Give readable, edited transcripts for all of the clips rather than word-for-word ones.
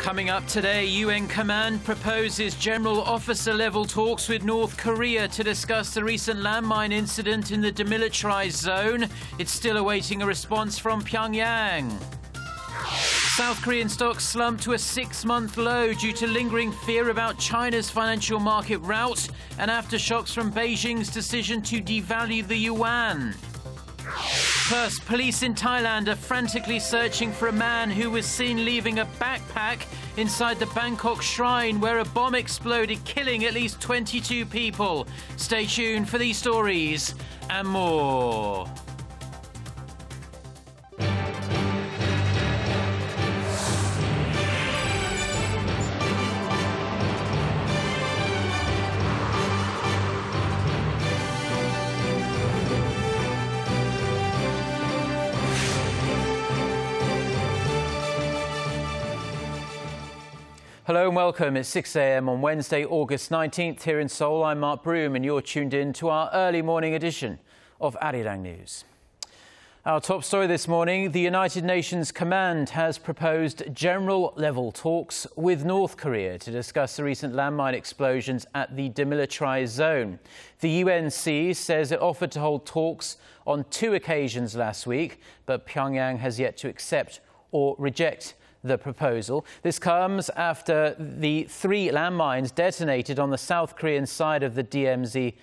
Coming up today, UN Command proposes general officer-level talks with North Korea to discuss the recent landmine incident in the demilitarized zone. It's still awaiting a response from Pyongyang. South Korean stocks slumped to a 6-month low due to lingering fear about China's financial market rout and aftershocks from Beijing's decision to devalue the yuan. First, police in Thailand are frantically searching for a man who was seen leaving a backpack inside the Bangkok shrine where a bomb exploded, killing at least 22 people. Stay tuned for these stories and more. Hello and welcome. It's 6 a.m. on Wednesday, August 19th here in Seoul. I'm Mark Broome and you're tuned in to our early morning edition of Arirang News. Our top story this morning, the United Nations Command has proposed general-level talks with North Korea to discuss the recent landmine explosions at the demilitarized zone. The UNC says it offered to hold talks on 2 occasions last week, but Pyongyang has yet to accept or reject the proposal. This comes after the 3 landmines detonated on the South Korean side of the DMZ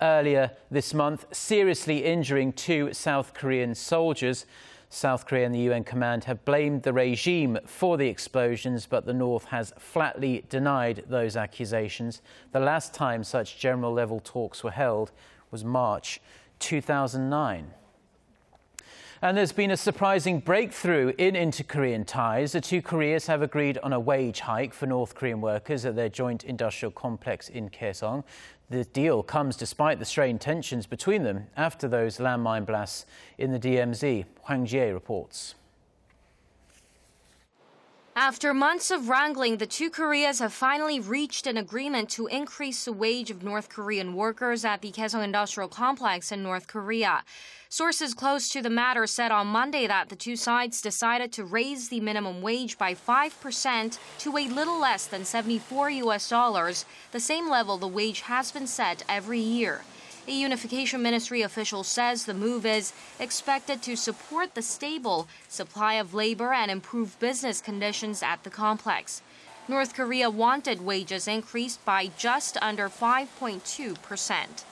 earlier this month, seriously injuring 2 South Korean soldiers. South Korea and the UN Command have blamed the regime for the explosions, but the North has flatly denied those accusations. The last time such general-level talks were held was March 2009. And there's been a surprising breakthrough in inter-Korean ties. The 2 Koreas have agreed on a wage hike for North Korean workers at their joint industrial complex in Kaesong. The deal comes despite the strained tensions between them after those landmine blasts in the DMZ. Hwang Jie reports. After months of wrangling, the 2 Koreas have finally reached an agreement to increase the wage of North Korean workers at the Kaesong Industrial Complex in North Korea. Sources close to the matter said on Monday that the 2 sides decided to raise the minimum wage by 5% to a little less than $74, the same level the wage has been set every year. A Unification Ministry official says the move is expected to support the stable supply of labor and improve business conditions at the complex. North Korea wanted wages increased by just under 5.2%.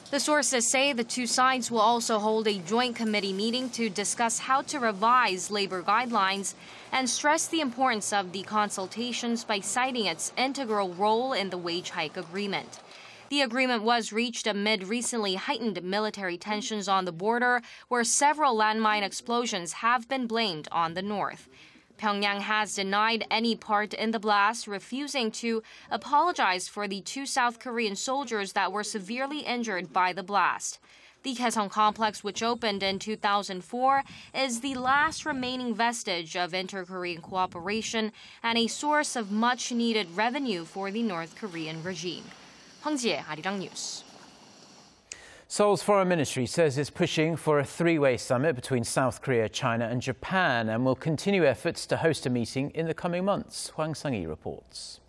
The sources say the 2 sides will also hold a joint committee meeting to discuss how to revise labor guidelines and stress the importance of the consultations by citing its integral role in the wage hike agreement. The agreement was reached amid recently heightened military tensions on the border, where several landmine explosions have been blamed on the North. Pyongyang has denied any part in the blast, refusing to apologize for the 2 South Korean soldiers that were severely injured by the blast. The Kaesong complex, which opened in 2004, is the last remaining vestige of inter-Korean cooperation and a source of much-needed revenue for the North Korean regime. Hwang Jie, Arirang News. Seoul's foreign ministry says it's pushing for a 3-way summit between South Korea, China and Japan and will continue efforts to host a meeting in the coming months. Hwang Sang-hee reports.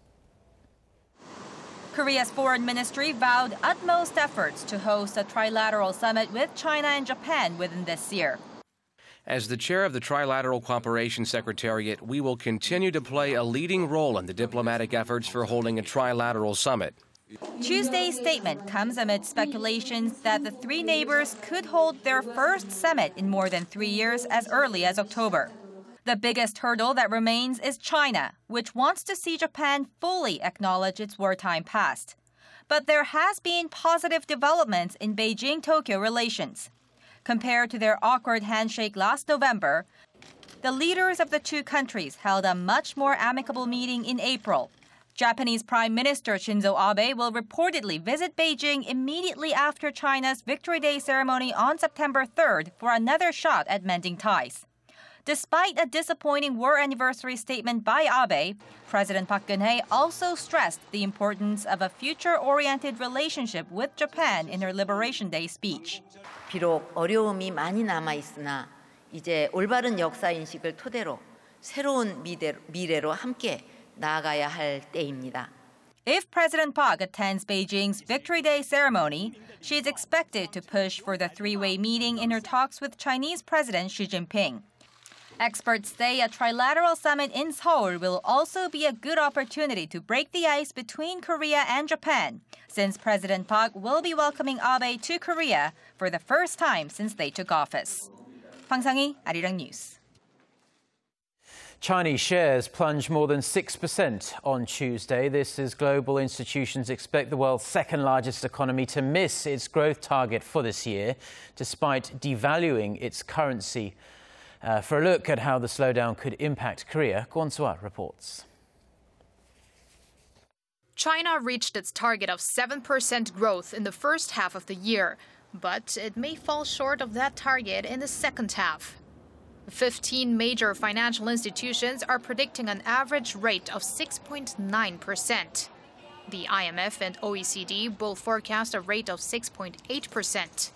Korea's foreign ministry vowed utmost efforts to host a trilateral summit with China and Japan within this year. As the chair of the Trilateral Cooperation Secretariat, we will continue to play a leading role in the diplomatic efforts for holding a trilateral summit. Tuesday's statement comes amid speculations that the 3 neighbors could hold their first summit in more than 3 years as early as October. The biggest hurdle that remains is China, which wants to see Japan fully acknowledge its wartime past. But there has been positive developments in Beijing-Tokyo relations. Compared to their awkward handshake last November, the leaders of the 2 countries held a much more amicable meeting in April. Japanese Prime Minister Shinzo Abe will reportedly visit Beijing immediately after China's Victory Day ceremony on September 3rd for another shot at mending ties. Despite a disappointing war anniversary statement by Abe, President Park Geun-hye also stressed the importance of a future-oriented relationship with Japan in her Liberation Day speech. 비록 어려움이 많이 남아 있으나 이제 올바른 역사 인식을 토대로 새로운 미래로 함께 나아가야 할 때입니다. If President Park attends Beijing's Victory Day ceremony, she is expected to push for the three-way meeting in her talks with Chinese President Xi Jinping. Experts say a trilateral summit in Seoul will also be a good opportunity to break the ice between Korea and Japan, since President Park will be welcoming Abe to Korea for the first time since they took office. Hwang Sang-hee, Arirang News. Chinese shares plunged more than 6% on Tuesday. This as global institutions expect the world's second largest economy to miss its growth target for this year, despite devaluing its currency. For a look at how the slowdown could impact Korea, Kwon Soo-ah reports. China reached its target of 7% growth in the first half of the year, but it may fall short of that target in the second half. 15 major financial institutions are predicting an average rate of 6.9%. The IMF and OECD both forecast a rate of 6.8%.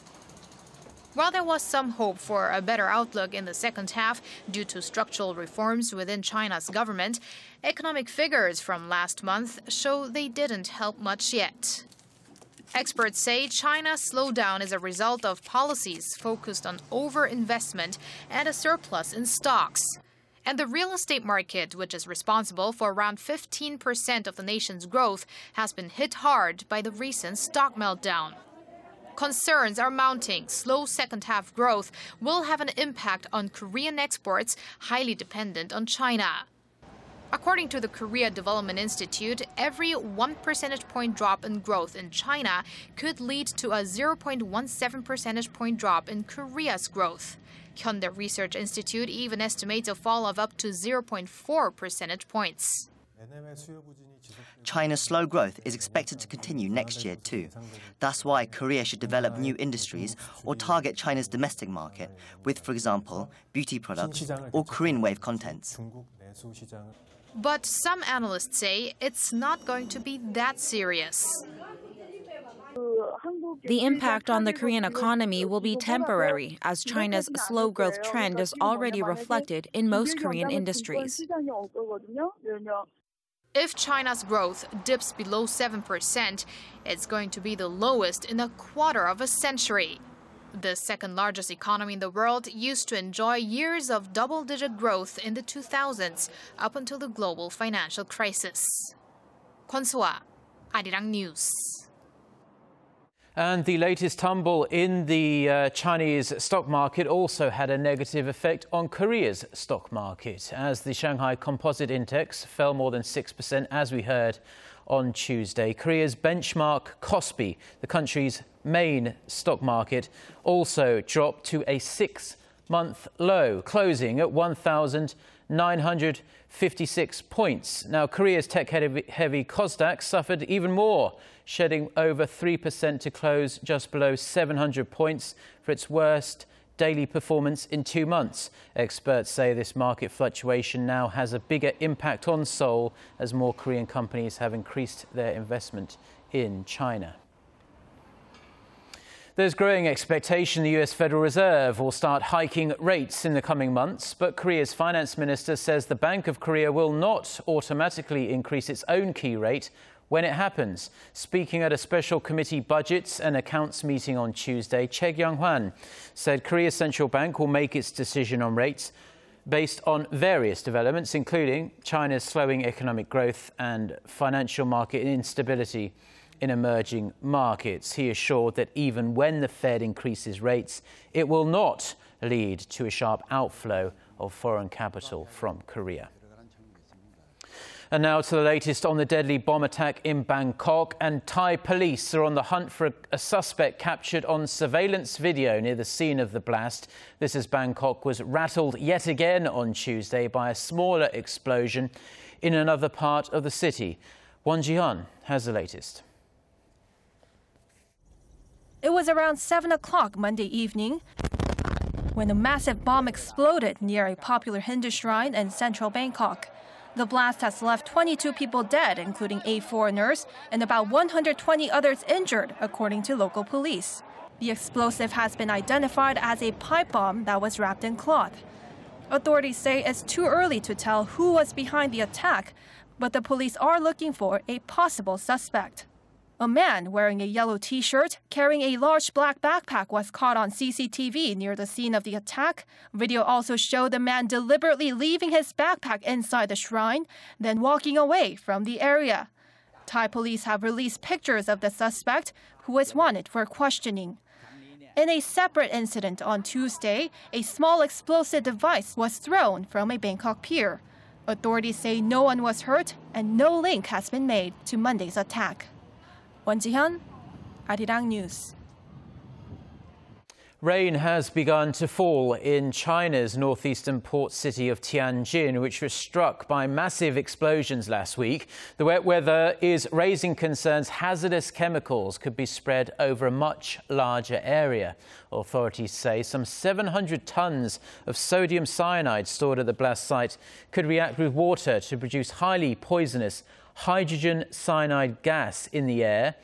While there was some hope for a better outlook in the second half due to structural reforms within China's government, economic figures from last month show they didn't help much yet. Experts say China's slowdown is a result of policies focused on overinvestment and a surplus in stocks. And the real estate market, which is responsible for around 15% of the nation's growth, has been hit hard by the recent stock meltdown. Concerns are mounting. Slow second-half growth will have an impact on Korean exports, highly dependent on China. According to the Korea Development Institute, every 1 percentage point drop in growth in China could lead to a 0.17 percentage point drop in Korea's growth. Hyundai Research Institute even estimates a fall of up to 0.4 percentage points. China's slow growth is expected to continue next year too. That's why Korea should develop new industries or target China's domestic market with, for example, beauty products or Korean wave contents. But some analysts say it's not going to be that serious. The impact on the Korean economy will be temporary, as China's slow growth trend is already reflected in most Korean industries. If China's growth dips below 7%, it's going to be the lowest in a quarter of a century. The second largest economy in the world used to enjoy years of double-digit growth in the 2000s, up until the global financial crisis. Kwon Soo-ah, Arirang News. And the latest tumble in the Chinese stock market also had a negative effect on Korea's stock market, as the Shanghai Composite Index fell more than 6%, as we heard on Tuesday. Korea's benchmark Kospi, the country's main stock market, also dropped to a 6-month low, closing at 1,956 points. Now, Korea's tech-heavy Kosdaq suffered even more, shedding over 3% to close just below 700 points for its worst daily performance in 2 months. Experts say this market fluctuation now has a bigger impact on Seoul as more Korean companies have increased their investment in China. There's growing expectation the US Federal Reserve will start hiking rates in the coming months, but Korea's finance minister says the Bank of Korea will not automatically increase its own key rate when it happens. Speaking at a special committee budgets and accounts meeting on Tuesday, Choi Kyung-hwan said Korea's central bank will make its decision on rates based on various developments, including China's slowing economic growth and financial market instability in emerging markets. He assured that even when the Fed increases rates, it will not lead to a sharp outflow of foreign capital from Korea. And now to the latest on the deadly bomb attack in Bangkok. And Thai police are on the hunt for a suspect captured on surveillance video near the scene of the blast. This as Bangkok was rattled yet again on Tuesday by a smaller explosion in another part of the city. Won Ji-hyun has the latest. It was around 7 o'clock Monday evening when a massive bomb exploded near a popular Hindu shrine in central Bangkok. The blast has left 22 people dead, including 8 foreigners, and about 120 others injured, according to local police. The explosive has been identified as a pipe bomb that was wrapped in cloth. Authorities say it's too early to tell who was behind the attack, but the police are looking for a possible suspect. A man wearing a yellow t-shirt carrying a large black backpack was caught on CCTV near the scene of the attack. Video also showed the man deliberately leaving his backpack inside the shrine, then walking away from the area. Thai police have released pictures of the suspect, who is wanted for questioning. In a separate incident on Tuesday, a small explosive device was thrown from a Bangkok pier. Authorities say no one was hurt and no link has been made to Monday's attack. Won Ji-hyun, Arirang News. Rain has begun to fall in China's northeastern port city of Tianjin, which was struck by massive explosions last week. The wet weather is raising concerns hazardous chemicals could be spread over a much larger area. Authorities say some 700 tons of sodium cyanide stored at the blast site could react with water to produce highly poisonous hydrogen cyanide gas in the air,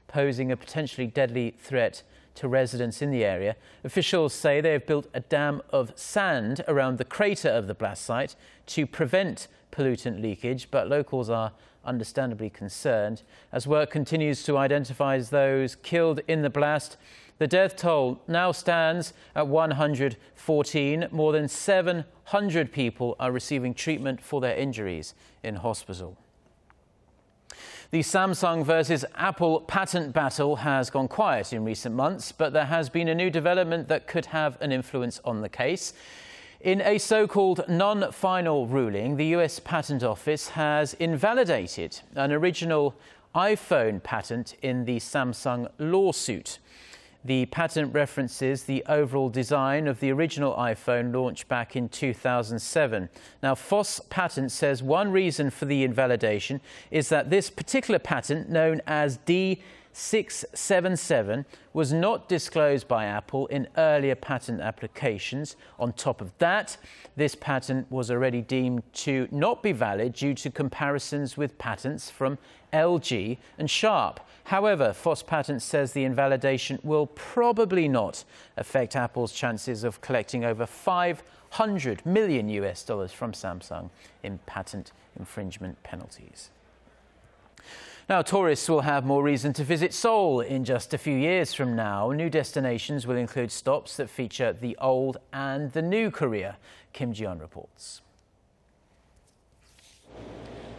posing a potentially deadly threat to residents in the area. Officials say they have built a dam of sand around the crater of the blast site to prevent pollutant leakage, but locals are understandably concerned. As work continues to identify those killed in the blast, the death toll now stands at 114. More than 700 people are receiving treatment for their injuries in hospital. The Samsung versus Apple patent battle has gone quiet in recent months, but there has been a new development that could have an influence on the case. In a so-called non-final ruling, the US Patent Office has invalidated an original iPhone patent in the Samsung lawsuit. The patent references the overall design of the original iPhone launched back in 2007. Now, Foss Patent says one reason for the invalidation is that this particular patent, known as D677, was not disclosed by Apple in earlier patent applications. On top of that, this patent was already deemed to not be valid due to comparisons with patents from LG and Sharp. However, Foss Patent says the invalidation will probably not affect Apple's chances of collecting over $500 million from Samsung in patent infringement penalties. Now, tourists will have more reason to visit Seoul in just a few years from now. New destinations will include stops that feature the old and the new Korea. Kim Ji-yeon reports.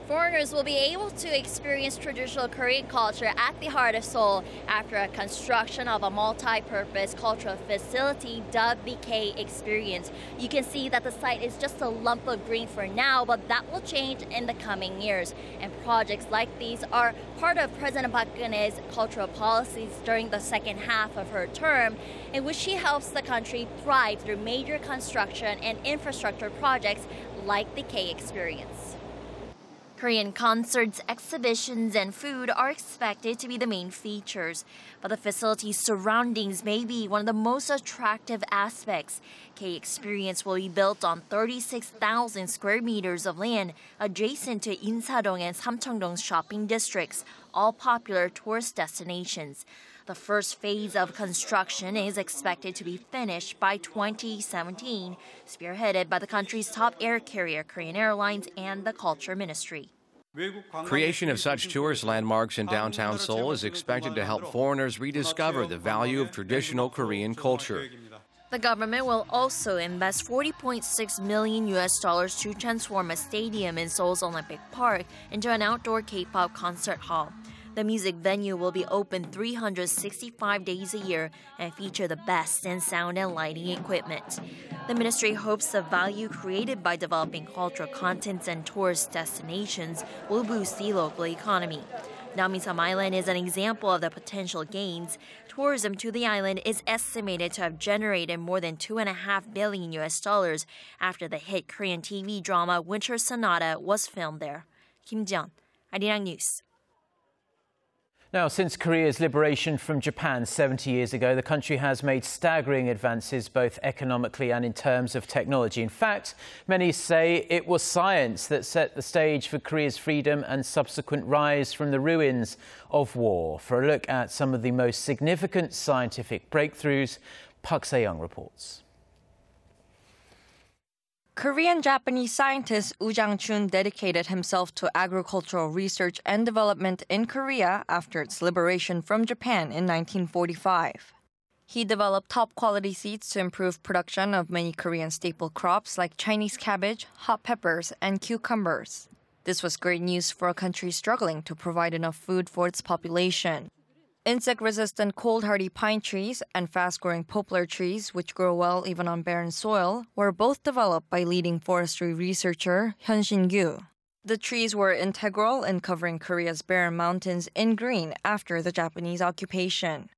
Foreigners will be able to experience traditional Korean culture at the heart of Seoul after a construction of a multi-purpose cultural facility dubbed the K Experience. You can see that the site is just a lump of green for now, but that will change in the coming years. And projects like these are part of President Park Geun-hye's cultural policies during the second half of her term, in which she helps the country thrive through major construction and infrastructure projects like the K Experience. Korean concerts, exhibitions, and food are expected to be the main features, but the facility's surroundings may be one of the most attractive aspects. K Experience will be built on 36,000 square meters of land adjacent to Insadong and Samcheongdong shopping districts, all popular tourist destinations. The first phase of construction is expected to be finished by 2017, spearheaded by the country's top air carrier, Korean Airlines, and the Culture Ministry. Creation of such tourist landmarks in downtown Seoul is expected to help foreigners rediscover the value of traditional Korean culture. The government will also invest $40.6 million to transform a stadium in Seoul's Olympic Park into an outdoor K-pop concert hall. The music venue will be open 365 days a year and feature the best in sound and lighting equipment. The ministry hopes the value created by developing cultural contents and tourist destinations will boost the local economy. Namisam Island is an example of the potential gains. Tourism to the island is estimated to have generated more than $2.5 billion after the hit Korean TV drama Winter Sonata was filmed there. Kim Ji-yeon, Arirang News. Now, since Korea's liberation from Japan 70 years ago, the country has made staggering advances both economically and in terms of technology. In fact, many say it was science that set the stage for Korea's freedom and subsequent rise from the ruins of war. For a look at some of the most significant scientific breakthroughs, Park Se-young reports. Korean-Japanese scientist Woo Jang-chun dedicated himself to agricultural research and development in Korea after its liberation from Japan in 1945. He developed top-quality seeds to improve production of many Korean staple crops like Chinese cabbage, hot peppers, and cucumbers. This was great news for a country struggling to provide enough food for its population. Insect-resistant cold-hardy pine trees and fast-growing poplar trees, which grow well even on barren soil, were both developed by leading forestry researcher Hyun Shin-gyu. The trees were integral in covering Korea's barren mountains in green after the Japanese occupation.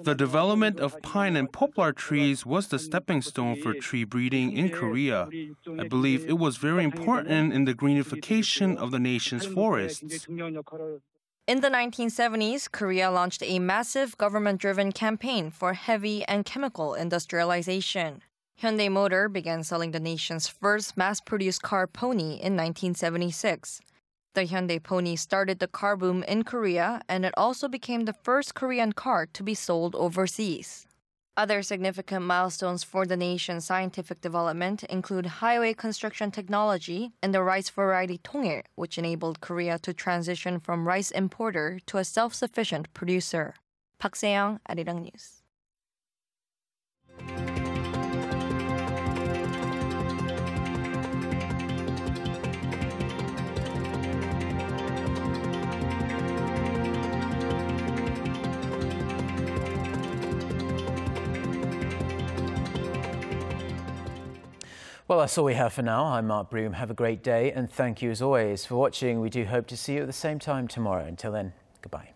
The development of pine and poplar trees was the stepping stone for tree breeding in Korea. I believe it was very important in the greenification of the nation's forests. In the 1970s, Korea launched a massive government-driven campaign for heavy and chemical industrialization. Hyundai Motor began selling the nation's first mass-produced car Pony in 1976. The Hyundai Pony started the car boom in Korea, and it also became the first Korean car to be sold overseas. Other significant milestones for the nation's scientific development include highway construction technology and the rice variety 통일, which enabled Korea to transition from rice importer to a self-sufficient producer. Park Se-young, Arirang News. Well, that's all we have for now. I'm Mark Broome. Have a great day, and thank you as always for watching. We do hope to see you at the same time tomorrow. Until then, goodbye.